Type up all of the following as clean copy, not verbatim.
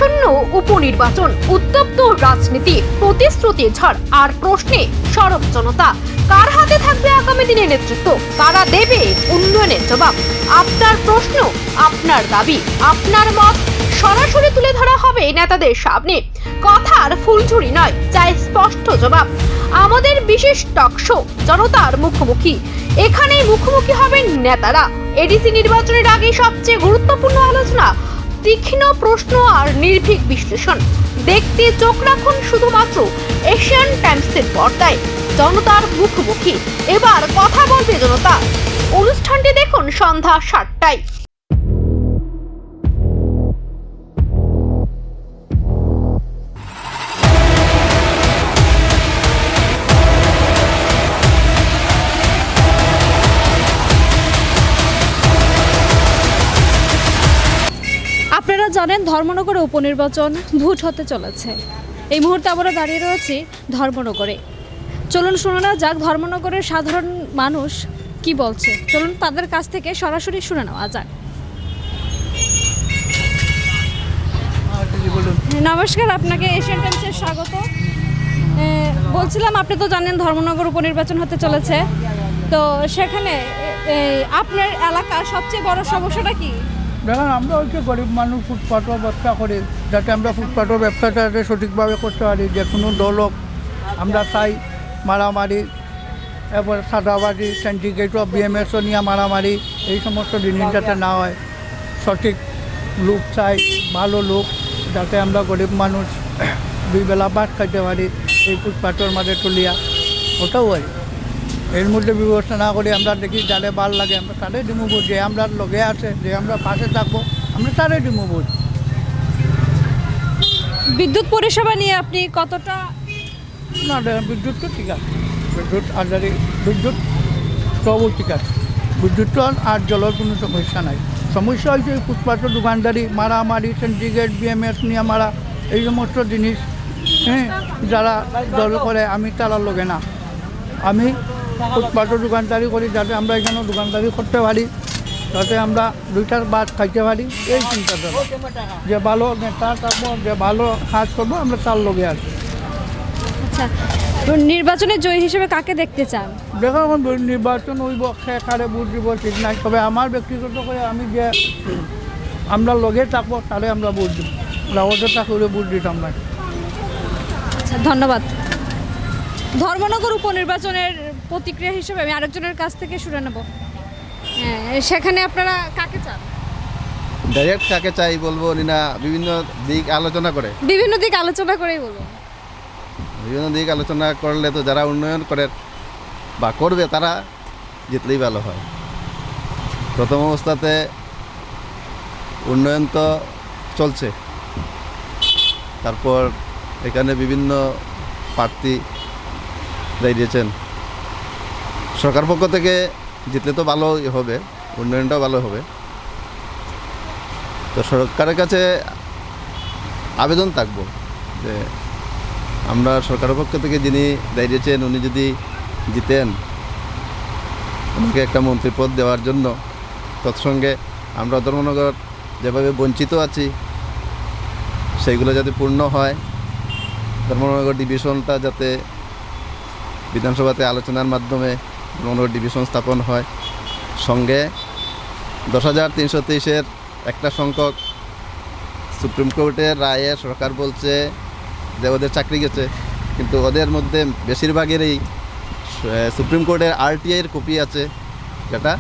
আসন্ন উপনির্বাচন, উত্তপ্ত রাজনীতি, প্রতিশ্রুতি ঝড় আর প্রশ্নে সরব জনতা। কার হাতে থাকবে আগামী দিনের নেতৃত্ব? কারা দেবে উন্নয়নের জবাব? আপনার প্রশ্ন, আপনার দাবি, আপনার মত সরাসরি তুলে ধরা হবে নেতাদের সামনে। কথার ফুলঝুরি নয়, চাই স্পষ্ট জবাব। আমাদের বিশেষ টক শো জনতার মুখোমুখি। এখানেই মুখোমুখি হবেন নেতারা। এডিসি নির্বাচনের আগে সবচেয়ে গুরুত্বপূর্ণ আলোচনা, তীক্ষ্ণ প্রশ্ন আর নির্ভীক বিশ্লেষণ দেখতে চোখ রাখুন শুধুমাত্র এশিয়ান টাইমসের পর্দায়। জনতার মুখোমুখি, এবার কথা বলবে জনতা। অনুষ্ঠানটি দেখুন সন্ধ্যা ৭টায়। আপনারা জানেন ধর্মনগরে উপনির্বাচন ভোট হতে চলেছে। এই মুহূর্তে আমরা দাঁড়িয়ে রয়েছি ধর্মনগরে। চলুন শুনে নেওয়া যাক ধর্মনগরের সাধারণ মানুষ কি বলছে। চলুন তাদের কাছ থেকে সরাসরি শুনে নেওয়া যাক। নমস্কার, আপনাকে এশিয়ান টাইমসে স্বাগত। বলছিলাম, আপনি তো জানেন ধর্মনগর উপনির্বাচন হতে চলেছে, তো সেখানে আপনার এলাকার সবচেয়ে বড় সমস্যাটা কি? দেখেন, আমরা হচ্ছে গরিব মানুষ, ফুটপাথের ব্যবসা করি, যাতে আমরা ফুটপাথের ব্যবসাটা যাতে সঠিকভাবে করতে পারি। যে কোনো দলক আমরা চাই মারামারি, এরপরে সাদাবাজি, সিন্ডিকেট অফ বিএমএসও নিয়ে মারামারি, এই সমস্ত জিনিস যাতে না হয়। সঠিক লোক চাই, ভালো লোক, যাতে আমরা গরিব মানুষ দুই বেলা ভাত খাইতে পারি এই ফুটপাথের মাঝে তুলিয়া। ওটাও হয়। এর মধ্যে ব্যবস্থা না করে আমরা দেখি যাদের ভাল লাগে আমরা তাদের ডিমু ভোট, যে আমরা লগে আছে, যে আমরা পাশে থাকবো, আমরা তাদের ডিমু ভোট। বিদ্যুৎ পরিষেবা নিয়ে আপনি কতটা? না, বিদ্যুৎ তো ঠিক আছে, বিদ্যুৎ আজারি, বিদ্যুৎ সবও ঠিক আছে। বিদ্যুৎ তো আর জলের কোনো সমস্যা নাই। সমস্যা হয়েছে এই ফুটপাথের দোকানদারি, মারামারি, সিন্ডিকেট, বিএমএস নিয়ে মারা, এই সমস্ত জিনিস। হ্যাঁ, যারা দল করে আমি তারা লগে না। আমি ফুটপাথের দোকানদারি করি, যাতে আমরা এখানে দোকানদারি করতে পারি, যাতে আমরা দুইটার ভাত খাইতে পারি। এই চিন্তাধারা, যে ভালো নেতা থাকবো, যে ভালো কাজ করবো, আমরা তার লগে আছি। আচ্ছা, তো নির্বাচনে জয়ী হিসেবে কাকে দেখতে চান? দেখো, আমার নির্বাচন হইব, সে কারে ভোট দিব ঠিক নাই, তবে আমার ব্যক্তিগত করে আমি যে আমরা লগে থাকবো তারে আমরা ভোট দিব, ওদের থাকলে ভোট দিতাম না। আচ্ছা, ধন্যবাদ। ধর্মনগর উপনির্বাচনের প্রতিক্রিয়া হিসেবে আমি আরেকজনের কাছ থেকে শুনে নেব। সেখানে আপনারা কাকে চান? ডাইরেক্ট কাকে চাই বলবো না, বিভিন্ন দিক আলোচনা করে, বিভিন্ন দিক আলোচনা করেই বলবো। বিভিন্ন দিক আলোচনা করলে তো যারা উন্নয়ন করে বা করবে তারা জিতলেই ভালো হয়। প্রথম অবস্থাতে উন্নয়ন তো চলছে, তারপর এখানে বিভিন্ন প্রার্থী দাঁড়িয়েছেন। সরকার পক্ষ থেকে জিতলে তো ভালোই হবে, উন্নয়নটাও ভালো হবে। তো সরকারের কাছে আবেদন থাকবো যে আমরা সরকারের পক্ষ থেকে যিনি দাঁড়িয়েছেন উনি যদি জিতেন, ওনাকে একটা মন্ত্রী পদ দেওয়ার জন্য। তৎসঙ্গে আমরা ধর্মনগর যেভাবে বঞ্চিত আছি সেইগুলো যাতে পূর্ণ হয়, ধর্মনগর ডিভিশনটা যাতে বিধানসভাতে আলোচনার মাধ্যমে ধর্মনগর ডিভিশন স্থাপন হয়। সঙ্গে 10,323-এর একটা সংখ্যক সুপ্রিম কোর্টের রায়ে সরকার বলছে যে ওদের চাকরি গেছে, কিন্তু ওদের মধ্যে বেশিরভাগেরই সুপ্রিম কোর্টের আরটিআইয়ের কপি আছে, যেটা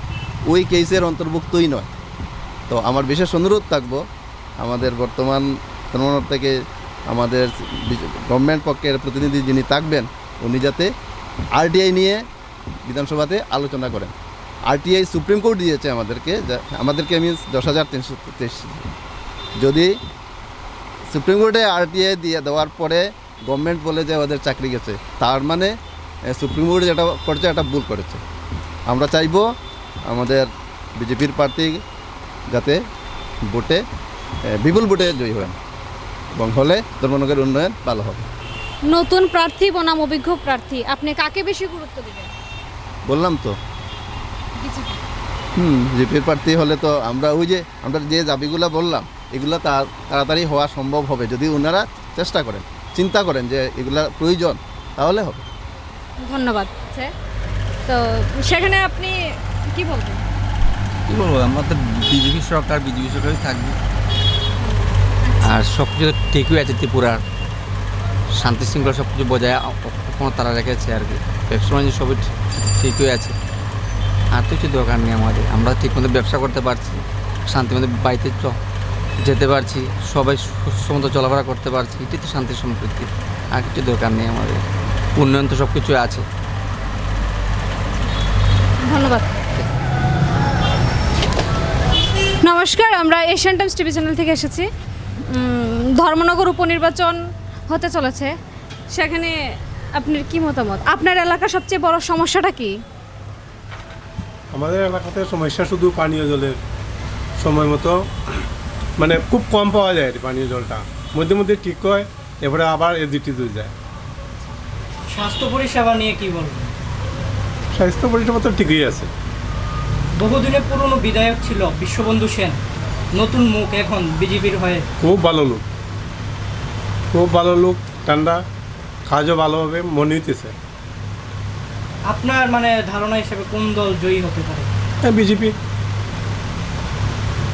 ওই কেসের অন্তর্ভুক্তই নয়। তো আমার বিশেষ অনুরোধ থাকবো আমাদের বর্তমান ধর্মনগর থেকে আমাদের গভর্নমেন্ট পক্ষের প্রতিনিধি যিনি থাকবেন, উনি যাতে আরটিআই নিয়ে বিধানসভাতে আলোচনা করেন। আরটিআই সুপ্রিম কোর্ট দিয়েছে আমাদেরকে মিনস 10,323। যদি সুপ্রিম কোর্টে আরটিআই দিয়ে দেওয়ার পরে গভর্নমেন্ট বলে যে ওদের চাকরি গেছে, তার মানে সুপ্রিম কোর্ট যেটা করছে এটা ভুল করেছে। আমরা চাইব আমাদের বিজেপির প্রার্থী যাতে ভোটে বিপুল ভোটে জয়ী হন, এবং হলে ধর্মনগরের উন্নয়ন ভালো হবে। নতুন প্রার্থী বনাম অভিজ্ঞ প্রার্থী, আপনি কাকে বেশি গুরুত্ব দিবেন? বললাম তো, বিজেপির প্রার্থী হলে তো আমরা ওই যে আমরা যে দাবিগুলো বললাম এগুলো তাড়াতাড়ি হওয়া সম্ভব হবে যদি ওনারা চেষ্টা করেন, চিন্তা করেন যে এগুলা প্রয়োজন, তাহলে হবে। ধন্যবাদ। তো সেখানে আপনি কি বলবেন? কী বলবো, আমরা তো বিজেপি সরকারই থাকবে। আর সব কিছু ঠিকই আছে, ত্রিপুরার শান্তি শৃঙ্খলা সব কিছু বজায় কোনো তারা রেখেছে আর কি, ব্যবসা বাণিজ্য সবই ঠিকই আছে। আর তো কিছু দরকার নেই আমাদের, আমরা ঠিক মতো ব্যবসা করতে পারছি, শান্তি মতো বাড়িতে যেতে পারছি, সবাই সুস্থ মতো চলাফেরা করতে পারছি, এটাই তো শান্তি সম্প্রীতি। আর কিছু দরকার নেই আমাদের, উন্নয়ন তো সব কিছু আছে। ধন্যবাদ। নমস্কার, আমরা এশিয়ান টাইমস টিভি চ্যানেল থেকে এসেছি। ধর্মনগর উপনির্বাচন হতে চলেছে, সেখানে আপনার কি মতামত? আপনার এলাকার সবচেয়ে বড় সমস্যাটা কি? আমাদের এলাকাতে সমস্যা শুধু পানীয় জলের সময় মতো মানে খুব কম পাওয়া যায় পানীয় জলটা, মধ্যে মধ্যে ঠিক হয়, এবারে আবার এজিটি হয়ে যায়। স্বাস্থ্য পরিষেবা নিয়ে কি বলবেন? স্বাস্থ্য পরিষেবা তো ঠিকই আছে। বহুদিনের পুরনো বিধায়ক ছিল বিশ্ববন্ধু সেন, নতুন মুখ এখন বিজেপির হয়ে। খুব ভালো লোক, ঠান্ডা, কাজও ভালোভাবে মনে হইতেছে। আপনার মানে ধারণা হিসেবে কোন দল জয়ী হতে পারে? বিজেপি।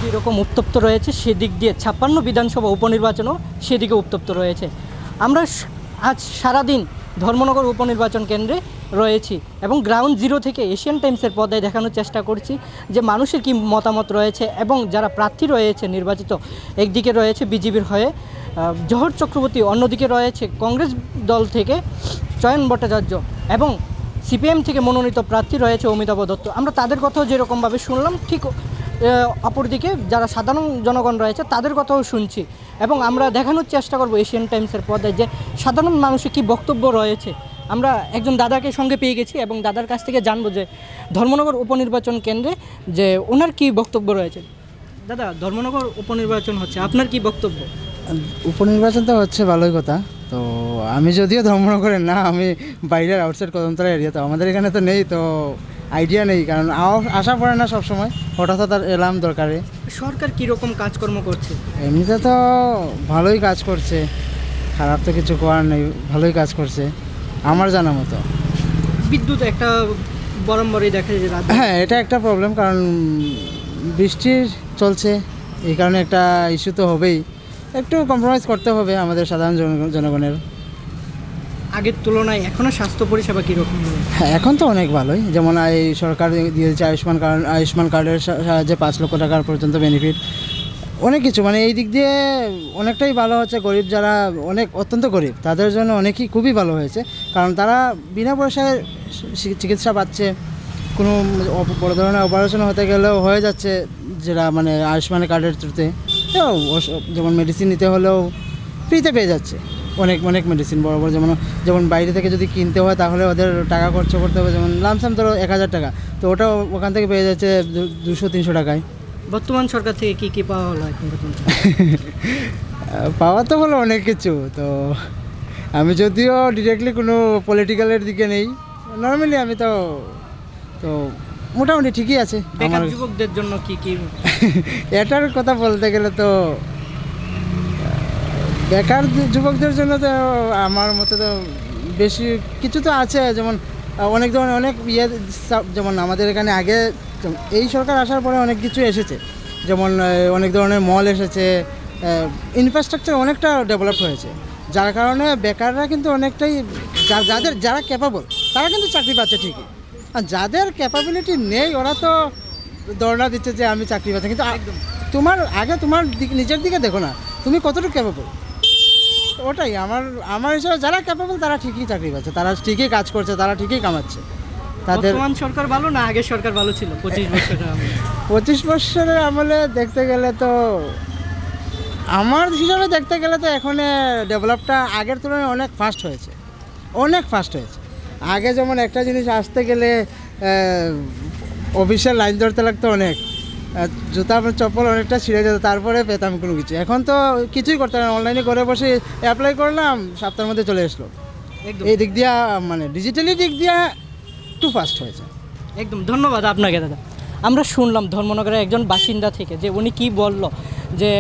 যেরকম উত্তপ্ত রয়েছে সেদিক দিয়ে 56 বিধানসভা উপনির্বাচনও সেদিকে উত্তপ্ত রয়েছে। আমরা আজ সারাদিন ধর্মনগর উপনির্বাচন কেন্দ্রে রয়েছি এবং গ্রাউন্ড জিরো থেকে এশিয়ান টাইমসের পর্দায় দেখানোর চেষ্টা করছি যে মানুষের কী মতামত রয়েছে এবং যারা প্রার্থী রয়েছে নির্বাচিত, একদিকে রয়েছে বিজেপির হয়ে জহর চক্রবর্তী, অন্যদিকে রয়েছে কংগ্রেস দল থেকে চয়ন ভট্টাচার্য এবং সিপিএম থেকে মনোনীত প্রার্থী রয়েছে অমিতাভ দত্ত। আমরা তাদের কথাও যেরকমভাবে শুনলাম, ঠিক অপরদিকে যারা সাধারণ জনগণ রয়েছে তাদের কথাও শুনছি এবং আমরা দেখানোর চেষ্টা করব এশিয়ান টাইমসের পর্দায় যে সাধারণ মানুষের কী বক্তব্য রয়েছে। আমরা একজন দাদাকে সঙ্গে পেয়ে গেছি এবং দাদার কাছ থেকে জানবো যে ধর্মনগর উপনির্বাচন কেন্দ্রে যে ওনার কী বক্তব্য রয়েছে। দাদা, ধর্মনগর উপনির্বাচন হচ্ছে, আপনার কি বক্তব্য? উপনির্বাচন তো হচ্ছে ভালোই কথা। তো আমি যদিও ধর্মনগরের না, আমি বাইরের আউটসাইড কদমতলা এরিয়া, তো আমাদের এখানে তো নেই, তো আইডিয়া নেই, কারণ আশা পড়ে না সবসময়, হঠাৎ হঠাৎ এলাম দরকারে। সরকার কীরকম কাজকর্ম করছে? এমনিতে তো ভালোই কাজ করছে, খারাপ তো কিছু করার নেই, ভালোই কাজ করছে আমার জানা মতো। বিদ্যুৎ একটা বরাবরই দেখা যায় রাত। হ্যাঁ, এটা একটা প্রবলেম, কারণ বৃষ্টির চলছে, এই কারণে একটা ইস্যু তো হবেই, একটু কম্প্রোমাইজ করতে হবে আমাদের সাধারণ জনগণের। আগের তুলনায় এখনও স্বাস্থ্য পরিষেবা কীরকম? হ্যাঁ, এখন তো অনেক ভালোই, যেমন এই সরকার দিয়েছে আয়ুষ্মান কার্ডের সাহায্যে 5 লক্ষ টাকার পর্যন্ত বেনিফিট, অনেক কিছু, মানে এই দিক দিয়ে অনেকটাই ভালো হচ্ছে। গরিব যারা অত্যন্ত গরিব তাদের জন্য খুবই ভালো হয়েছে, কারণ তারা বিনা পয়সায় চিকিৎসা পাচ্ছে, কোনো বড় ধরনের অপারেশন হতে গেলেও হয়ে যাচ্ছে, যেটা মানে আয়ুষ্মান কার্ডের থ্রুতে। যেমন মেডিসিন নিতে হলেও ফ্রিতে পেয়ে যাচ্ছে, অনেক মেডিসিন বড় যেমন বাইরে থেকে যদি কিনতে হয় তাহলে ওদের টাকা খরচ করতে হবে, যেমন লামসাম ধরো 1000 টাকা, তো ওটাও ওখান থেকে পেয়ে যাচ্ছে 200-300 টাকায়। বর্তমান সরকার থেকে কি পাওয়া হলো এখন পর্যন্ত? পাওয়া তো হলো অনেক কিছু, তো আমি যদিও ডিরেক্টলি কোনো পলিটিক্যালের দিকে নেই, নর্মালি আমি তো মোটামুটি ঠিকই আছে। বেকার যুবকদের জন্য কি এটার কথা বলতে গেলে তো বেকার যুবকদের জন্য তো আমার মতে তো বেশি কিছু তো আছে, যেমন অনেক ধরনের যেমন আমাদের এখানে আগে এই সরকার আসার পরে অনেক কিছু এসেছে, যেমন অনেক ধরনের মল এসেছে, ইনফ্রাস্ট্রাকচার অনেকটা ডেভেলপ হয়েছে, যার কারণে বেকাররা কিন্তু অনেকটাই যারা ক্যাপাবল তারা কিন্তু চাকরি পাচ্ছে ঠিকই, আর যাদের ক্যাপাবিলিটি নেই ওরা তো দৌড়া দিচ্ছে যে আমি চাকরি পাচ্ছি, কিন্তু তোমার নিজের দিকে দেখো না তুমি কতটুকু ক্যাপাবল। ওটাই আমার হিসাবে যারা ক্যাপাবল তারা ঠিকই চাকরি পাচ্ছে, তারা ঠিকই কাজ করছে, তারা ঠিকই কামাচ্ছে। তাদের বর্তমান সরকার ভালো না আগের সরকার ভালো ছিল? 25 বছরের আমলে দেখতে গেলে তো আমার হিসাবে দেখতে গেলে তো এখন ডেভেলপটা আগের তুলনায় অনেক ফাস্ট হয়েছে। আগে যেমন একটা জিনিস আসতে গেলে অফিসিয়াল লাইন ধরতে লাগতো, অনেক জুতা চপ্পল অনেকটা ছিঁড়ে যেত, তারপরে পেতাম কোনো কিছু। এখন তো কিছুই করতে হবে না, অনলাইনে ঘরে বসে অ্যাপ্লাই করলাম, সপ্তাহের মধ্যে চলে আসলো। এই দিক দিয়ে মানে ডিজিটালি দিক দিয়ে একটু ফাস্ট হয়েছে। একদম ধন্যবাদ আপনাকে দাদা। আমরা শুনলাম ধর্মনগরের একজন বাসিন্দা থেকে যে উনি কি বলল যে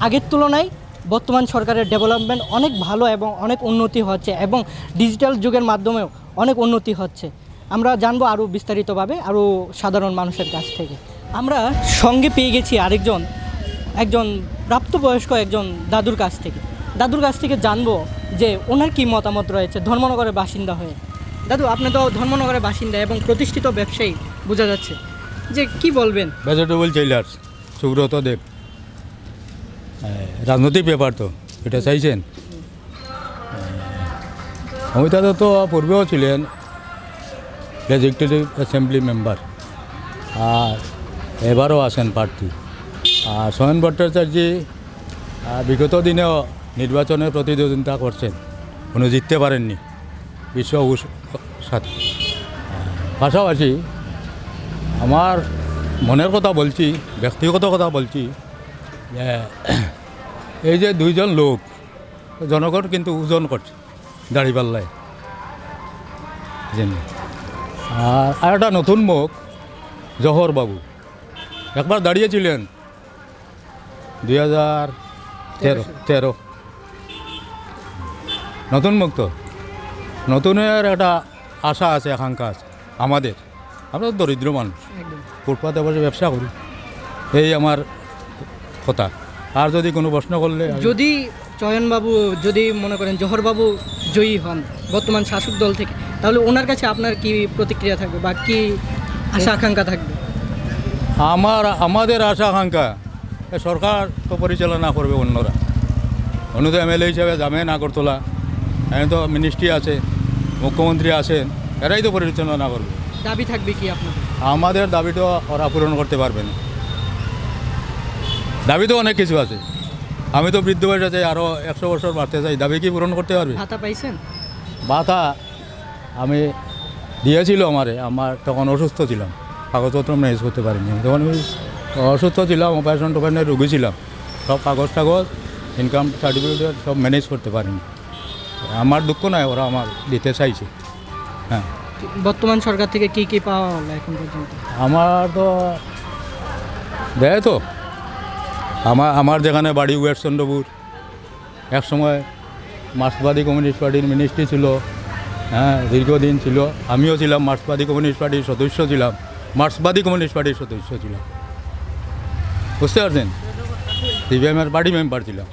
আগের তুলনায় বর্তমান সরকারের ডেভেলপমেন্ট অনেক ভালো এবং অনেক উন্নতি হচ্ছে এবং ডিজিটাল যুগের মাধ্যমেও অনেক উন্নতি হচ্ছে। আমরা জানবো আরও বিস্তারিতভাবে আরও সাধারণ মানুষের কাছ থেকে। আমরা সঙ্গে পেয়ে গেছি একজন প্রাপ্তবয়স্ক একজন দাদুর কাছ থেকে জানবো যে ওনার কী মতামত রয়েছে ধর্মনগরের বাসিন্দা হয়ে। দাদু, আপনি তো ধর্মনগরের বাসিন্দা এবং প্রতিষ্ঠিত ব্যবসায়ী বোঝা যাচ্ছে, যে কি বলবেন? ভেজিটেবল চেইলার্স সুব্রত দেব, রাজনৈতিক ব্যাপার তো এটা চাইছেন। অমিতা দত্ত পূর্বেও ছিলেন লেজিসলেটিভ অ্যাসেম্বলি মেম্বার, আর এবারও আছেন প্রার্থী। আর সোহেন ভট্টাচার্য বিগত দিনেও নির্বাচনে প্রতিদ্বন্দ্বিতা করছেন, কোনো জিততে পারেননি বিশ্ব সাথে। পাশাপাশি আমার মনের কথা বলছি, ব্যক্তিগত কথা বলছি, যে এই যে দুইজন লোক জনগণ কিন্তু ওজন করছে দাড়িপাল্লায় জেনে। আর একটা নতুন মুখ জহর বাবু একবার দাঁড়িয়েছিলেন 2013 নতুন মুখ তো, নতুনের একটা আশা আছে, আকাঙ্ক্ষা আছে আমাদের। আমরা দরিদ্র মানুষ, ফুটপাতে বসে ব্যবসা করি, এই আমার কথা। আর যদি কোনো প্রশ্ন করলে, যদি চয়নবাবু, যদি মনে করেন জহরবাবু জয়ী হন বর্তমান শাসক দল থেকে, তাহলে ওনার কাছে আপনার কি প্রতিক্রিয়া থাকবে বা কি আশা আকাঙ্ক্ষা থাকবে? আমাদের আশা আকাঙ্ক্ষা, সরকার তো পরিচালনা করবে অন্যরা, অন্য তো এমএলএ হিসাবে যাবেন আগরতলা, এখানে তো মিনিস্ট্রি আছে, মুখ্যমন্ত্রী আছেন, এরাই তো পরিচালনা করবে। দাবি থাকবে কি আপনাদের? আমাদের দাবি তো ওরা পূরণ করতে পারবে না। দাবি তো অনেক কিছু আছে, আমি তো বৃদ্ধ বয়সে চাই, আরও 100 বছর বাড়তে চাই, দাবি কি পূরণ করতে পারবে? ভাতা পাইছেন? ভাতা আমি দিয়েছিল আমার তখন অসুস্থ ছিলাম, কাগজপত্র ম্যানেজ করতে পারিনি। তখন আমি অসুস্থ ছিলাম, অপারেশন টোপারেশনের রোগী ছিলাম, সব কাগজ ইনকাম সার্টিফিকেট সব ম্যানেজ করতে পারিনি। আমার দুঃখ নয়, ওরা আমার দিতে চাইছে। হ্যাঁ, বর্তমান সরকার থেকে কি কি পাওয়া হলো এখন পর্যন্ত? আমার তো দেয় তো, আমার যেখানে বাড়ি ওয়েস্ট চন্দ্রপুর, একসময় মার্ক্সবাদী কমিউনিস্ট পার্টির মিনিস্ট্রি ছিল, হ্যাঁ দীর্ঘদিন ছিল। আমিও ছিলাম মার্ক্সবাদী কমিউনিস্ট পার্টির সদস্য ছিলাম, বুঝতে পারছেন? সিপিএমের পার্টি মেম্বার ছিলাম।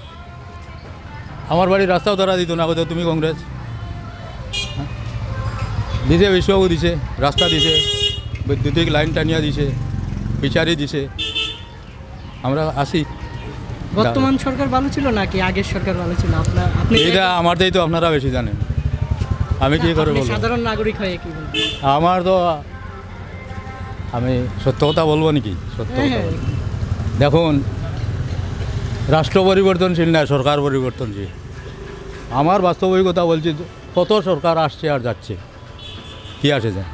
আমার বাড়ির রাস্তাও তারা দিত না, তুমি কংগ্রেস দিছে, বিশ্ববাবু দিছে, রাস্তা দিছে, বৈদ্যুতিক লাইন টানিয়া দিছে, ফিশারি দিছে, আমরা আসি। বর্তমান সরকার ভালো ছিল নাকি আগের সরকার ভালো ছিল? আপনি এইটা আমারটাই তো আপনারা বেশি জানেন, আমি কি করে বলবো? সাধারণ নাগরিক হয়ে কি বলবো? আমার তো, আমি সত্য কথা বলবো নাকি? সত্য কথা বলবো। দেখুন, রাষ্ট্র পরিবর্তনশীল না, সরকার পরিবর্তনশীল। আমার বাস্তবিকতা বলছি, কত সরকার আসছে আর যাচ্ছে, কি আসে যায়?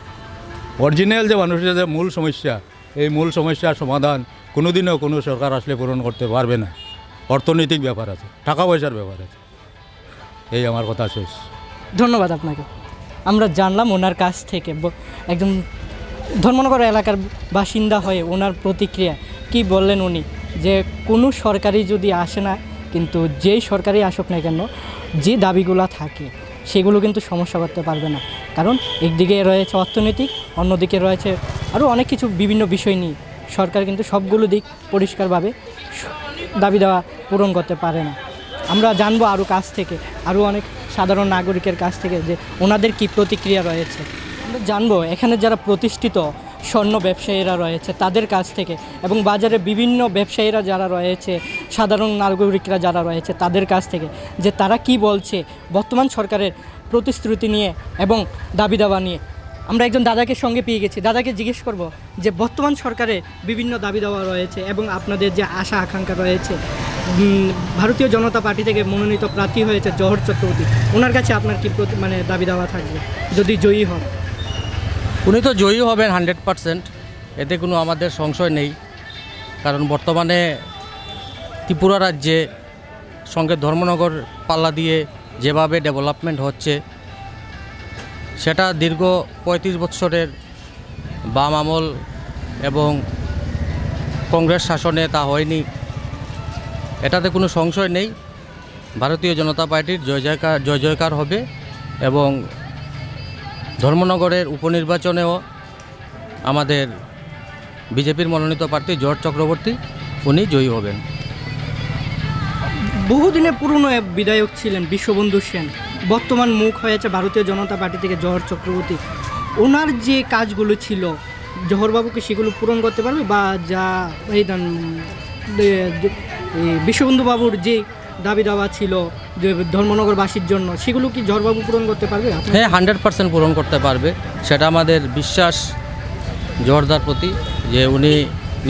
অরিজিনাল যে মানুষের যে মূল সমস্যা, এই মূল সমস্যার সমাধান কোনোদিনও কোনো সরকার আসলে পূরণ করতে পারবে না। অর্থনৈতিক ব্যাপার আছে, টাকা পয়সার ব্যাপার আছে। এই আমার কথা শেষ। ধন্যবাদ আপনাকে। আমরা জানলাম ওনার কাছ থেকে, একজন ধর্মনগর এলাকার বাসিন্দা হয়ে ওনার প্রতিক্রিয়া কি বললেন উনি, যে কোনো সরকারি যদি আসে না, কিন্তু যেই সরকারি আসুক না কেন, যে দাবিগুলো থাকে সেগুলো কিন্তু সমস্যা করতে পারবে না। কারণ একদিকে রয়েছে অর্থনৈতিক, অন্যদিকে রয়েছে আরও অনেক কিছু বিভিন্ন বিষয় নিয়ে সরকার কিন্তু সবগুলো দিক পরিষ্কারভাবে দাবি দেওয়া পূরণ করতে পারে না। আমরা জানবো আরও কাছ থেকে, আরও অনেক সাধারণ নাগরিকের কাছ থেকে, যে ওনাদের কী প্রতিক্রিয়া রয়েছে। আমরা জানবো এখানে যারা প্রতিষ্ঠিত স্বর্ণ ব্যবসায়ীরা রয়েছে তাদের কাছ থেকে, এবং বাজারে বিভিন্ন ব্যবসায়ীরা যারা রয়েছে, সাধারণ নাগরিকরা যারা রয়েছে তাদের কাছ থেকে, যে তারা কি বলছে বর্তমান সরকারের প্রতিশ্রুতি নিয়ে এবং দাবি দাওয়া নিয়ে। আমরা একজন দাদাকে সঙ্গে পেয়ে গেছি, দাদাকে জিজ্ঞেস করব যে বর্তমান সরকারে বিভিন্ন দাবি দাওয়া রয়েছে এবং আপনাদের যে আশা আকাঙ্ক্ষা রয়েছে, ভারতীয় জনতা পার্টি থেকে মনোনীত প্রার্থী হয়েছে জহর চক্রবর্তী, ওনার কাছে আপনার কি দাবি দাওয়া থাকবে যদি জয়ী হন? উনি তো জয়ী হবেন 100%, এতে কোনো আমাদের সংশয় নেই। কারণ বর্তমানে ত্রিপুরা রাজ্যে সঙ্গে ধর্মনগর পাল্লা দিয়ে যেভাবে ডেভেলপমেন্ট হচ্ছে, সেটা দীর্ঘ 35 বছরের বাম আমল এবং কংগ্রেস শাসনে তা হয়নি। এটাতে কোনো সংশয় নেই। ভারতীয় জনতা পার্টির জয় জয়কার হবে এবং ধর্মনগরের উপনির্বাচনেও আমাদের বিজেপির মনোনীত প্রার্থী জর্জ চক্রবর্তী উনি জয়ী হবেন। বহুদিনে পুরনো এক বিধায়ক ছিলেন বিশ্ববন্ধু সেন, বর্তমান মুখ হয়েছে ভারতীয় জনতা পার্টি থেকে জহর চক্রবর্তী। ওনার যে কাজগুলো ছিল জহরবাবুকে সেগুলো পূরণ করতে পারবে, বা যা এই বিশ্ববন্ধু বাবুর যে দাবি দাওয়া ছিল যে ধর্মনগরবাসীর জন্য, সেগুলো কি জহরবাবু পূরণ করতে পারবে? হ্যাঁ, 100% পূরণ করতে পারবে, সেটা আমাদের বিশ্বাস জহরদার প্রতি, যে উনি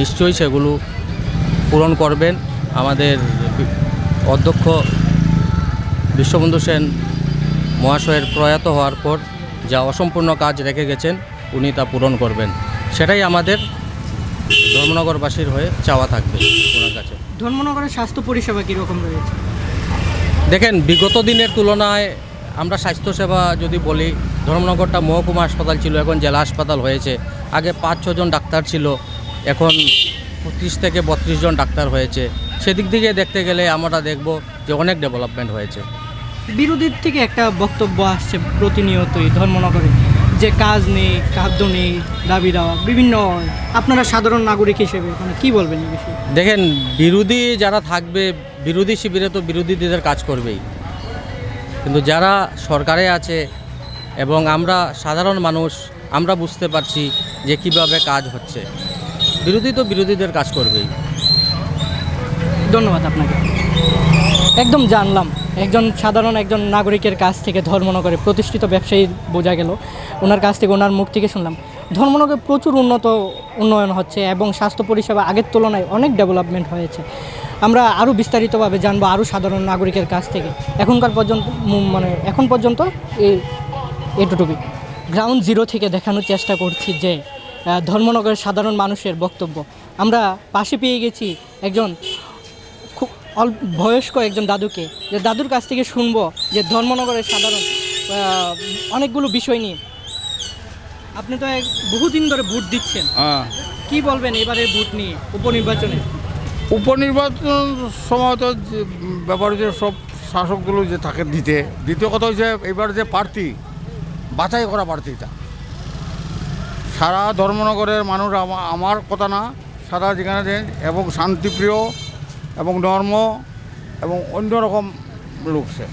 নিশ্চয়ই সেগুলো পূরণ করবেন। আমাদের অধ্যক্ষ বিশ্ববন্ধু সেন মহাশয়ের প্রয়াত হওয়ার পর যা অসম্পূর্ণ কাজ রেখে গেছেন উনি তা পূরণ করবেন, সেটাই আমাদের ধর্মনগরবাসীর হয়ে চাওয়া থাকবে ওনার কাছে। ধর্মনগরের স্বাস্থ্য পরিষেবা কীরকম রয়েছে? দেখেন, বিগত দিনের তুলনায় আমরা স্বাস্থ্যসেবা যদি বলি, ধর্মনগরটা মহকুমা হাসপাতাল ছিল, এখন জেলা হাসপাতাল হয়েছে। আগে 5-6 জন ডাক্তার ছিল, এখন 30 থেকে 32 জন ডাক্তার হয়েছে। সেদিক থেকে দেখতে গেলে আমরা দেখব যে অনেক ডেভেলপমেন্ট হয়েছে। বিরোধীর থেকে একটা বক্তব্য আসছে প্রতিনিয়তই ধর্মনগরে, যে কাজ নেই, খাদ্য নেই, দাবি দেওয়া বিভিন্ন। আপনারা সাধারণ নাগরিক হিসেবে মানে কী বলবেন এই বিষয়ে? দেখেন, বিরোধী যারা থাকবে, বিরোধী শিবিরে তো বিরোধীদের কাজ করবেই, কিন্তু যারা সরকারে আছে এবং আমরা সাধারণ মানুষ, আমরা বুঝতে পারছি যে কিভাবে কাজ হচ্ছে। বিরোধী তো বিরোধীদের কাজ করবেই। ধন্যবাদ আপনাকে। একদম জানলাম একজন নাগরিকের কাছ থেকে ধর্মনগরে প্রতিষ্ঠিত ব্যবসায়ী বোঝা গেল, ওনার কাছ থেকে, ওনার মুখ থেকে শুনলাম ধর্মনগরে প্রচুর উন্নয়ন হচ্ছে এবং স্বাস্থ্য পরিষেবা আগের তুলনায় অনেক ডেভেলপমেন্ট হয়েছে। আমরা আরও বিস্তারিতভাবে জানবো আরও সাধারণ নাগরিকের কাছ থেকে। এখন পর্যন্ত এটুকুই। গ্রাউন্ড জিরো থেকে দেখানোর চেষ্টা করছি যে ধর্মনগরের সাধারণ মানুষের বক্তব্য। আমরা পাশে পেয়ে গেছি একজন খুব বয়স্ক একজন দাদুকে, যে দাদুর কাছ থেকে শুনবো যে ধর্মনগরের সাধারণ অনেকগুলো বিষয় নিয়ে। আপনি তো বহুদিন ধরে ভোট দিচ্ছেন, কি বলবেন এবারের ভোট নিয়ে উপনির্বাচনে? উপনির্বাচন সময় তো ব্যাপার যে সব শাসকগুলো যে থাকে দ্বিতীয় কথা হচ্ছে এবার যে প্রার্থী বাছাই করা প্রার্থীটা সারা ধর্মনগরের মানুষ, আমার কথা না, সারা যেখানে এবং শান্তিপ্রিয় এবং নর্ম এবং অন্যরকম লোক, সে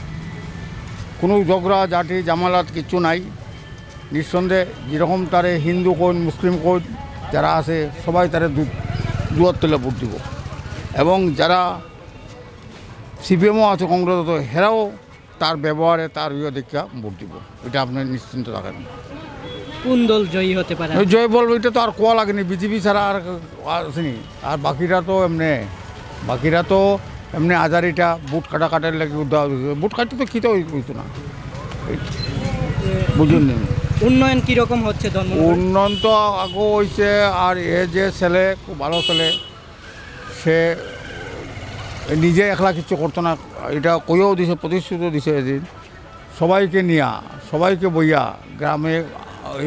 কোনো ঝগড়া জাতি জামালাত কিচ্ছু নাই। নিঃসন্দেহে যেরকম তারে হিন্দু কোন মুসলিম কোন যারা আছে সবাই তারে দুয়ার তুলে ভোট দিব, এবং যারা সিপিএমও আছে, কংগ্রেস আছে, হেরাও তার ব্যবহারে তার দেখা ভোট দিব। এটা আপনি নিশ্চিন্ত থাকেন। কোন দল জয়ী হতে পারে? জয় বলবো এটা তো আর কোয়া লাগেনি, বিজেপি ছাড়া আর আসেনি। আর বাকিরা তো এমনি আজারিটা বুট কাটার লাগে বুট কাটতে তো খিতে হইতো না, বুঝুন। উন্নয়ন কীরকম হচ্ছে? উন্নয়ন তো আগেও হয়েছে। আর যে ছেলে খুব ভালো ছেলে, সে নিজে একলা কিছু করতো না, এটা কইও দিছে, প্রতিশ্রুতিও দিছে। এদিন সবাইকে নিয়া, সবাইকে বইয়া, গ্রামে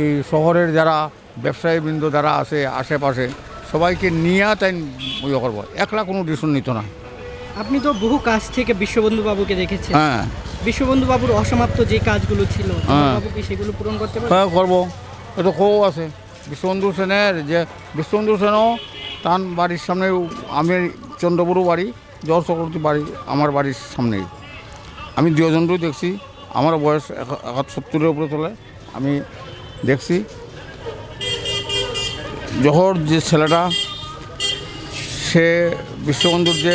এই শহরের যারা ব্যবসায়ীবৃন্দ যারা আছে আশেপাশে সবাইকে নিয়ে তাই ইয়ে করবো, একলা কোনো ডিসিশন নিত না। আপনি তো বহু কাজ থেকে বিশ্ববন্ধু বাবুকে দেখেছেন। হ্যাঁ, বিশ্ববন্ধু বাবুর অসমাপ্ত যে কাজগুলো ছিল বাবু কি সেগুলো পূরণ করতে পারবে? হ্যাঁ, করবো। এটা খুব আছে বিশ্ববন্ধু সেনের, যে বিশ্ববন্ধু সেনও তার বাড়ির সামনে, আমি চন্দ্রপুরু বাড়ি, জহর চক্রবর্তী বাড়ি আমার বাড়ির সামনেই। আমি দুজনকেও দেখছি, আমার বয়স 71-এর উপরে চলে, আমি দেখছি। জহর যে ছেলেটা, সে বিশ্ববন্ধুর যে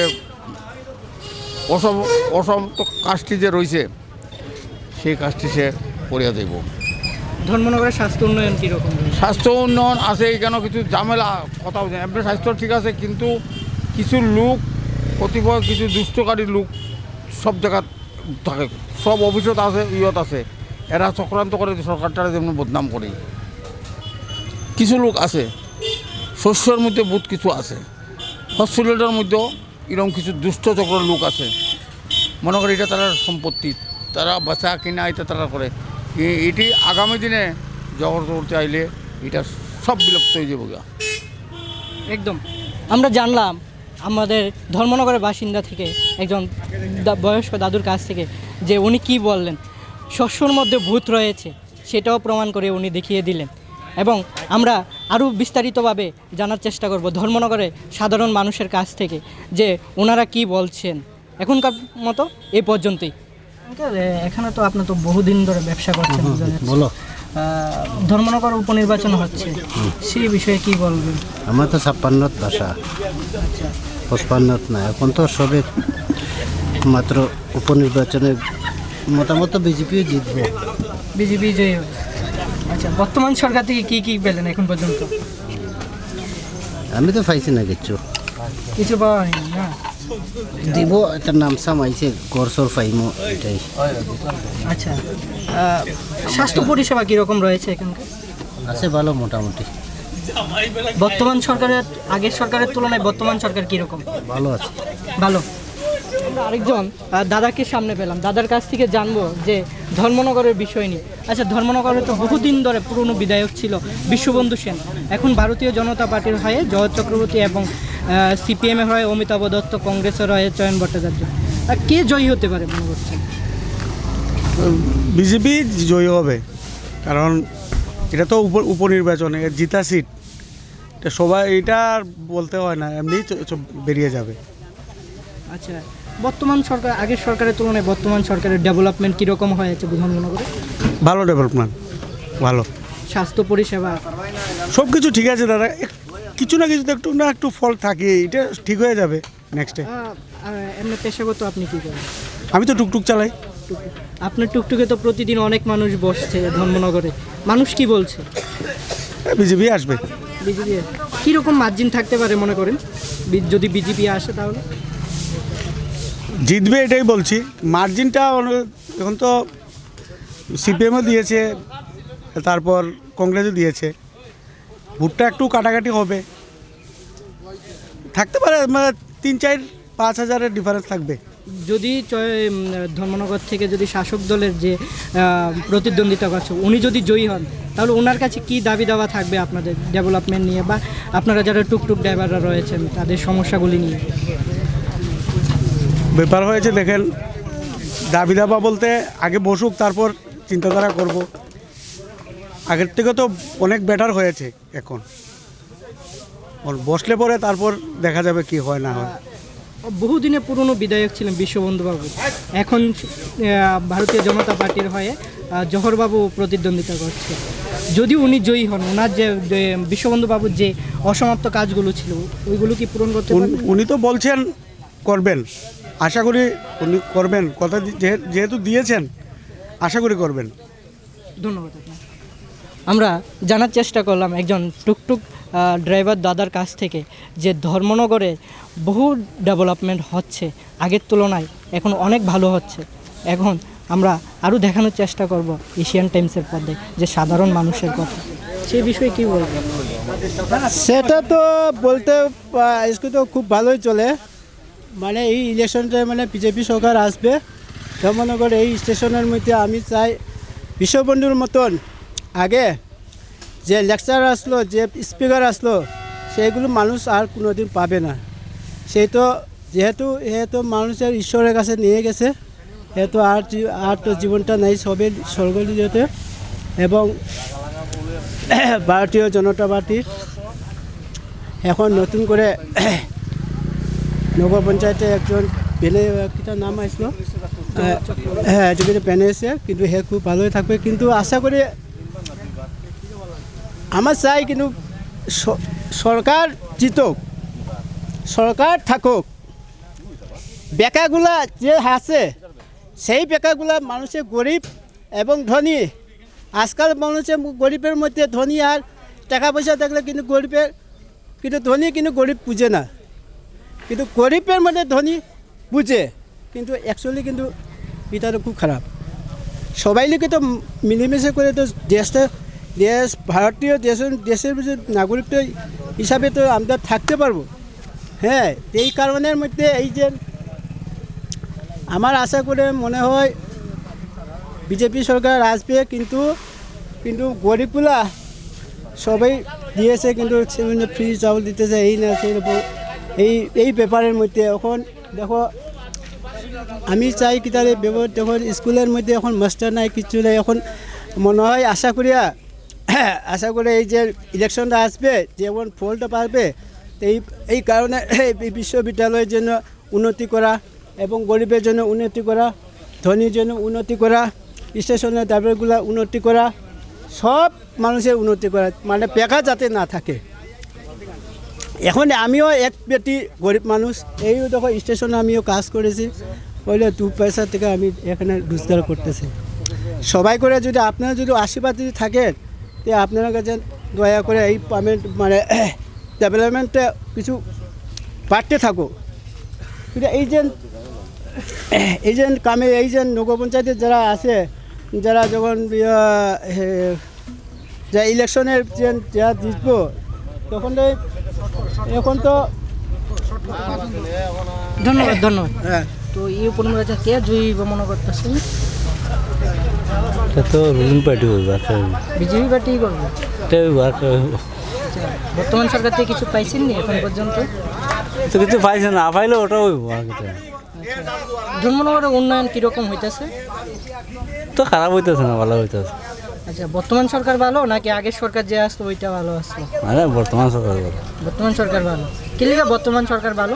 অসমাপ্ত কাজটি যে রয়েছে সেই কাজটি সে করিয়া দেব। ধর্মনগরের স্বাস্থ্য উন্নয়ন কীরকম? স্বাস্থ্য উন্নয়ন আছে, কেন কিছু ঝামেলা কথা বলছেন। এমনি স্বাস্থ্য ঠিক আছে, কিন্তু কিছু লোক, কতিপয় কিছু দুষ্টকারী লোক সব জায়গা থাকে, সব অফিসত আছে, ইয়ত আছে, এরা চক্রান্ত করে সরকারটারে যেমন বদনাম করে। কিছু লোক আছে, শস্যের মধ্যে বহুত কিছু আছে, হসপিটালের মধ্যেও এরকম কিছু দুষ্ট চক্রের লোক আছে। মনে করে এটা তারা সম্পত্তি, তারা বাঁচা কিনা এটা তারা করে। এটি আগামী দিনে জগৎ আইলে এটা সব বিলুপ্ত হয়ে যাবে। একদম। আমরা জানলাম আমাদের ধর্মনগরের বাসিন্দা থেকে একজন বয়স্ক দাদুর কাছ থেকে যে উনি কি বললেন, শস্যর মধ্যে ভূত রয়েছে সেটাও প্রমাণ করে উনি দেখিয়ে দিলেন। এবং আমরা আরও বিস্তারিতভাবে জানার চেষ্টা করব ধর্মনগরে সাধারণ মানুষের কাছ থেকে যে ওনারা কি বলছেন। এখনকার মতো এই পর্যন্তই। এখানে তো আপনি তো বহুদিন ধরে ব্যবসা করছেন, বলো। ধর্মনগর উপনির্বাচন হচ্ছে, সেই বিষয়ে কি বলবেন? আমার তো 56 ভাষা, 55 না, এখন তো সবে মাত্র উপনির্বাচনে মতামত বিজেপিও জিতবে। বিজেপি জয়ী হবে। আচ্ছা, বর্তমান সরকার থেকে কি কি পেলেন এখন পর্যন্ত? আমি তো পাইছি না কিছু পাওয়া হয়নি না? দিব একটা নামসাম আইছে, গড়সর পাইমো এটাই। আচ্ছা, স্বাস্থ্য পরিষেবা কীরকম রয়েছে এখানকার? আছে ভালো মোটামুটি। বর্তমান সরকারের আগের সরকারের তুলনায় বর্তমান সরকার কীরকম? ভালো আছে। ভালো। আমরা আরেকজন দাদাকে সামনে পেলাম, দাদার কাছ থেকে জানবো যে ধর্মনগরের বিষয় নিয়ে। আচ্ছা, ধর্মনগরে তো বহুদিন ধরে পুরনো বিধায়ক ছিল বিশ্ববন্ধু সেন, এখন ভারতীয় জনতা পার্টির হয়ে জগৎ চক্রবর্তী এবং সিপিএমের হয়ে অমিতাভ দত্ত, কংগ্রেসের হয়ে চয়ন ভট্টাচার্য। কে জয়ী হতে পারে মনে করছেন? বিজেপি জয়ী হবে, কারণ এটা তো উপনির্বাচনে জিতা সিট, এটা সবাই এটা আর বলতে হয় না, এমনি বেরিয়ে যাবে। আচ্ছা, বর্তমান সরকার আগের সরকারের তুলনায় বর্তমান সরকারের ডেভেলপমেন্ট কীরকম হয়েছে ধর্মনগরে? ভালো ডেভেলপমেন্ট, ভালো। স্বাস্থ্য পরিষেবা সব কিছু ঠিক আছে দাদা, কিছু না কিছু তো একটু ফল থাকে, এটা ঠিক হয়ে যাবে নেক্সটে। এমনি পেশাগত আপনি কী করেন? আমি তো টুকটুক চালাই। আপনার টুকটুকে তো প্রতিদিন অনেক মানুষ বসছে ধর্মনগরে, মানুষ কি বলছে? বিজেপি আসবে। বিজেপি কীরকম মার্জিন থাকতে পারে মনে করেন যদি বিজেপি আসে? তাহলে জিতবে এটাই বলছি। মার্জিনটা এখন তো সিপিএমও দিয়েছে, তারপর কংগ্রেসও দিয়েছে, ভোটটা একটু কাটাকাটি হবে, থাকতে পারে, মানে 3-4-5 হাজারের ডিফারেন্স থাকবে। যদি ধর্মনগর থেকে যদি শাসক দলের যে প্রতিদ্বন্দ্বিতা করছে উনি যদি জয়ী হন, তাহলে ওনার কাছে কি দাবি দাওয়া থাকবে আপনাদের ডেভেলপমেন্ট নিয়ে, বা আপনারা যারা টুকটুক ড্রাইভাররা রয়েছেন তাদের সমস্যাগুলি নিয়ে? ব্যাপার হয়েছে দেখেন, দাবি দাবা বলতে আগে বসুক, তারপর চিন্তাধারা করব। আগের থেকে তো অনেক বেটার হয়েছে, এখন বসলে পরে তারপর দেখা যাবে কি হয় না হয়। বহুদিনে পুরনো বিধায়ক ছিলেন বিশ্ববন্ধুবাবু, এখন ভারতীয় জনতা পার্টির হয়ে জহরবাবু প্রতিদ্বন্দ্বিতা করছে। যদি উনি জয়ী হন, ওনার যে বিশ্ববন্ধুবাবুর যে অসমাপ্ত কাজগুলো ছিল ওইগুলো কি পূরণ করতে পারবেন? উনি তো বলছেন করবেন, আশা করি উনি করবেন, কথা যেহেতু দিয়েছেন আশা করি করবেন। ধন্যবাদ আপনার। আমরা জানার চেষ্টা করলাম একজন টুকটুক ড্রাইভার দাদার কাছ থেকে যে ধর্মনগরে বহু ডেভেলপমেন্ট হচ্ছে, আগের তুলনায় এখন অনেক ভালো হচ্ছে। এখন আমরা আরও দেখানোর চেষ্টা করব এশিয়ান টাইমসের পর্দায় যে সাধারণ মানুষের কথা, সেই বিষয়ে কী বলবেন? সেটা তো বলতে আজকে তো খুব ভালোই চলে, মানে এই ইলেকশনটা মানে বিজেপি সরকার আসবে ধর্মনগর এই স্টেশনের মধ্যে। আমি চাই বিশ্ববন্ধুর মতন আগে যে লেকচার আসলো, যে স্পিকার আসলো, সেগুলো মানুষ আর কোনো দিন পাবে না। সেই তো যেহেতু মানুষের ঈশ্বরের কাছে নিয়ে গেছে, সেহেতু আর তো জীবনটা নাই, সবে স্বর্গলীতে। এবং ভারতীয় জনতা পার্টি এখন নতুন করে নগর পঞ্চায়েতে একজন বেনে কিটা নাম আসলো, হ্যাঁ যোগীতে বেনে এসে, কিন্তু সে খুব ভালোই থাকবে। কিন্তু আশা করি আমার চাই কিন্তু সরকার জিতুক, সরকার থাকুক, বেকারগুলা যে আছে সেই বেকারগুলা মানুষের গরিব এবং ধনী। আজকাল মানুষের গরিবের মধ্যে ধনী আর টাকা পয়সা থাকলে কিন্তু গরিবের, কিন্তু ধনী কিন্তু গরিব বুঝে না, কিন্তু গরিবের মধ্যে ধনী বুঝে, কিন্তু অ্যাকচুয়ালি কিন্তু এটা তো খুব খারাপ। সবাই লোকে তো মিলেমিশে করে তো দেশ ভারতীয় দেশের নাগরিক হিসাবে তো আমরা থাকতে পারবো। হ্যাঁ, এই কারণের মধ্যে এই যে আমার আশা করে মনে হয় বিজেপি সরকার আসবে, কিন্তু গরিবগুলা সবাই দিয়েছে, কিন্তু ফ্রি চাউল দিতেছে, এই না সেই এই ব্যাপারের মধ্যে এখন দেখো আমি চাই কি তার দেখো স্কুলের মধ্যে এখন মাস্টার নাই কিছু নাই এখন মনে হয় আশা করে এই যে ইলেকশনটা আসবে যেমন ফলটা পারবে এই কারণে এই বিশ্ববিদ্যালয়ের জন্য উন্নতি করা এবং গরিবের জন্য উন্নতি করা, ধনীর জন্য উন্নতি করা, স্টেশনের দাবিগুলো উন্নতি করা, সব মানুষের উন্নতি করা, মানে বেকার যাতে না থাকে। এখন আমিও এক বেটি গরিব মানুষ, এই দেখো স্টেশনে আমিও কাজ করেছি, বলে 2 পয়সা থেকে আমি এখানে রোজগার করতেছি। সবাই করে যদি আপনারা যদি আশীর্বাদ যদি থাকেন, তো আপনারা কাছে দয়া করে এই পেমেন্ট মানে ডেভেলপমেন্টে কিছু বাড়তে থাকো। কিন্তু এই যে কামে এই যে নগর পঞ্চায়েতের যারা আছে, যারা যখন যা ইলেকশনের যে যা জিতবো তখন এখন তো ধন্যবাদ। হ্যাঁ, তো এই উপনির্বাচন কে জয়ী মনে করতেছেন? তো রুলিং পার্টি হইব, বিজেপি পার্টি করবে। বর্তমান সরকার থেকে কিছু পাইছেন নি এখন পর্যন্ত? তো কিছু পাইছে না, পাইলে ওটা হইব আর কিছু। ধর্মনগরের উন্নয়ন কীরকম হইতেছে? তো খারাপ হইতেছে না, ভালো হইতেছে। আচ্ছা, বর্তমান সরকার ভালো নাকি আগের সরকার যে আসতো ওইটা ভালো আসতো? আরে বর্তমান সরকার ভালো, বর্তমান সরকার ভালো। কি লিগে বর্তমান সরকার ভালো?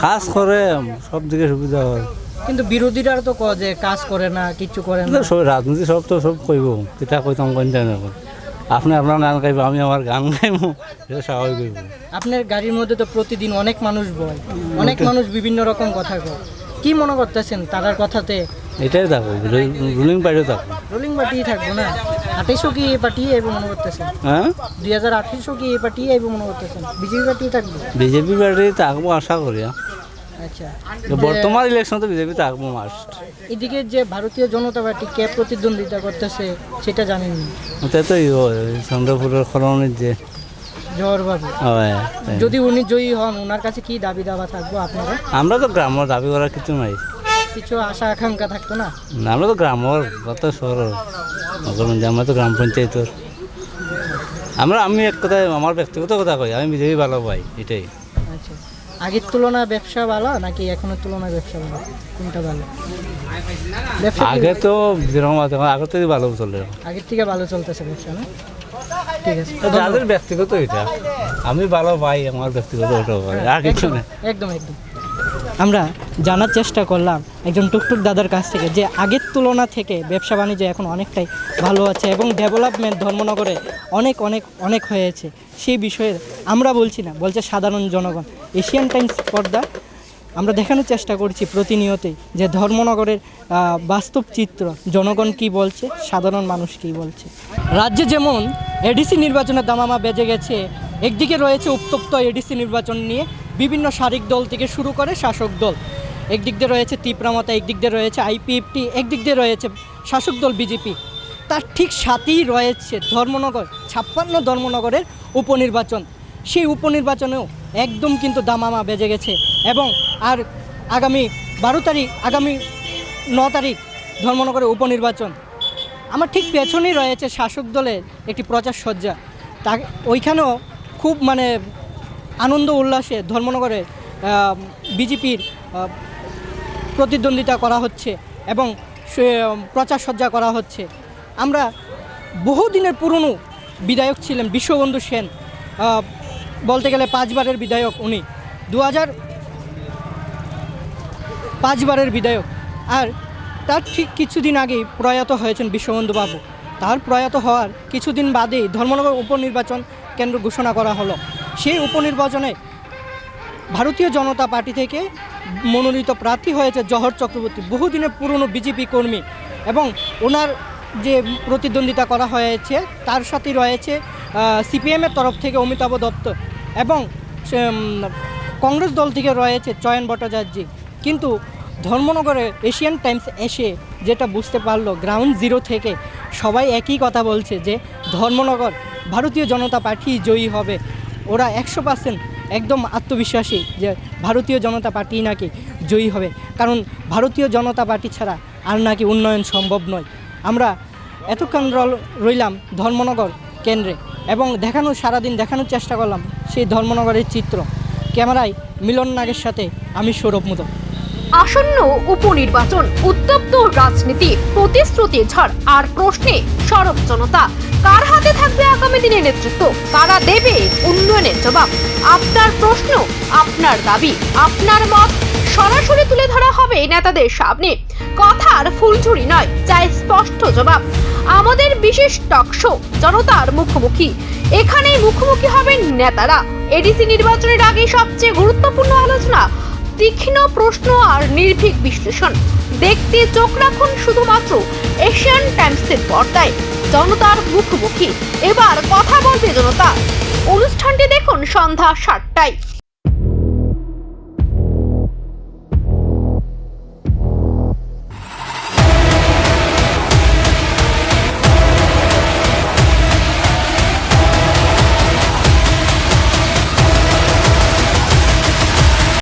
কাজ করে, সব দিকে সুবিধা হয়। কিন্তু বিরোধীরা তো কয় যে কাজ করে না, কিছু করে না। সব রাজনীতি সব তো সব কইব, কিতা কইতাম কোন জানে। আপনি আপনার গান গাইব, আমি আমার গান গাইব, এটা স্বাভাবিক হইব। আপনার গাড়ির মধ্যে তো প্রতিদিন অনেক মানুষ বয়, অনেক মানুষ বিভিন্ন রকম কথা কয়। কি মনে করতেছেন তারার কথাতে? এটাই থাকো, রুলিং পার্টিও থাকো। রুলিং পার্টি থাকবো না? 2800 কি এই পার্টি আইব মনে করতেছেন? হ্যাঁ, 2028 কি এই পার্টি আইব মনে করতেছেন? বিজেপি পার্টি থাকবে? বিজেপি পার্টি থাকবো আশা করি। আচ্ছা, বর্তমান ইলেকশন তো বিজেপি থাকবো মাস্ট। এদিকে যে ভারতীয় জনতা পার্টি কে প্রতিদ্বন্দ্বিতা করতেছে সেটা জানেন না? ওটা তো চন্দ্রপুরের খরণের যে জোরভাবে যদি উনি জয়ী হন, ওনার কাছে কি দাবি দাবা থাকবো আপনারা? আমরা তো গ্রামের দাবি করার কিছু নাই, কিছু আশা আকাঙ্ক্ষা থাকতো না? আমরা তো গ্রামের কত শহর, আমরা তো গ্রাম পঞ্চায়েতের। আমি এক কথায় আমার ব্যক্তিগত কথা কই, আমি বিজেপি ভালো পাই, এটাই। আচ্ছা, আগের তুলনায় ব্যবসা ভালো নাকি এখনের তুলনায় ব্যবসা ভালো, কোনটা ভালো? আগে তো যেরকম আছে আগে থেকে ভালো চলে, আগের থেকে ভালো চলতেছে ব্যবসা না? ঠিক আছে, যাদের ব্যক্তিগত এটা আমি ভালো পাই, আমার ব্যক্তিগত ওটা আর কিছু না। একদম। আমরা জানার চেষ্টা করলাম একজন টুকটুক দাদার কাছ থেকে যে আগের তুলনা থেকে ব্যবসা বাণিজ্য এখন অনেকটাই ভালো আছে এবং ডেভেলপমেন্ট ধর্মনগরে অনেক অনেক অনেক হয়েছে। সেই বিষয়ে আমরা বলছি না, বলছে সাধারণ জনগণ। এশিয়ান টাইমস পর্দা আমরা দেখানোর চেষ্টা করছি প্রতিনিয়তই যে ধর্মনগরের বাস্তব চিত্র, জনগণ কি বলছে, সাধারণ মানুষ কি বলছে। রাজ্যে যেমন এডিসি নির্বাচনের দামামা বেজে গেছে, একদিকে রয়েছে উত্তপ্ত এডিসি নির্বাচন নিয়ে বিভিন্ন শারিক দল থেকে শুরু করে শাসক দল, একদিক দিয়ে রয়েছে তীব্রমতা, একদিক দিয়ে রয়েছে আইপিএফটি, একদিক দিয়ে রয়েছে শাসক দল বিজেপি। তার ঠিক সাথেই রয়েছে ধর্মনগর 56 ধর্মনগরের উপনির্বাচন। সেই উপনির্বাচনেও একদম কিন্তু দামামা বেজে গেছে এবং আর আগামী 12 তারিখ, আগামী 9 তারিখ ধর্মনগরে উপনির্বাচন। আমার ঠিক পেছনেই রয়েছে শাসক দলের একটি প্রচার সজ্জা, তা ওইখানেও খুব মানে আনন্দ উল্লাসে ধর্মনগরে বিজেপির প্রতিদ্বন্দ্বিতা করা হচ্ছে এবং প্রচার সজ্জা করা হচ্ছে। আমরা বহুদিনের পুরনো বিধায়ক ছিলেন বিশ্ববন্ধু সেন, বলতে গেলে 5 বারের বিধায়ক, উনি 2005 বারের বিধায়ক। আর তার ঠিক কিছুদিন আগেই প্রয়াত হয়েছেন বিশ্ববন্ধু বাবু। তার প্রয়াত হওয়ার কিছুদিন বাদেই ধর্মনগর উপনির্বাচন কেন্দ্র ঘোষণা করা হলো। সেই উপনির্বাচনে ভারতীয় জনতা পার্টি থেকে মনোনীত প্রার্থী হয়েছে জহর চক্রবর্তী, বহুদিনের পুরনো বিজেপি কর্মী, এবং ওনার যে প্রতিদ্বন্দ্বিতা করা হয়েছে তার সাথে রয়েছে সিপিএমের তরফ থেকে অমিতাভ দত্ত এবং কংগ্রেস দল থেকে রয়েছে চয়ন ভট্টাচার্য। কিন্তু ধর্মনগরে এশিয়ান টাইমস এসে যেটা বুঝতে পারলো, গ্রাউন্ড জিরো থেকে সবাই একই কথা বলছে যে ধর্মনগর ভারতীয় জনতা পার্টি জয়ী হবে। ওরা 100% একদম আত্মবিশ্বাসী যে ভারতীয় জনতা পার্টি নাকি জয়ী হবে, কারণ ভারতীয় জনতা পার্টি ছাড়া আর নাকি উন্নয়ন সম্ভব নয়। আমরা এতক্ষণ রইলাম ধর্মনগর কেন্দ্রে এবং সারাদিন দেখানোর চেষ্টা করলাম সেই ধর্মনগরের চিত্র। ক্যামেরায় মিলন নাগের সাথে আমি সৌরভ মুদক। আসন্ন উপনির্বাচন, উত্তপ্ত রাজনীতি, প্রতিশ্রুতি ঝড় আর প্রশ্নে সরব জনতা। কার হাতে থাকবে আগামী দিনের নেতৃত্ব? কারা দেবে উন্নয়নের জবাব? আপনার প্রশ্ন, আপনার দাবি, আপনার মত সরাসরি তুলে ধরা হবে নেতাদের সামনে। কথার ফুলঝুরি নয়, চাই স্পষ্ট জবাব। আমাদের বিশেষ টক শো জনতার মুখোমুখি। এখানেই মুখোমুখি হবেন নেতারা। এডিসি নির্বাচনের আগে সবচেয়ে গুরুত্বপূর্ণ আলোচনা, তীক্ষ্ণ প্রশ্ন আর নির্ভীক বিশ্লেষণ দেখতে চোখ রাখুন শুধুমাত্র এশিয়ান টাইমসের পর্দায়। জনতার মুখোমুখি, এবার কথা বলবে জনতা। অনুষ্ঠানটি দেখুন সন্ধ্যা ৭টায়।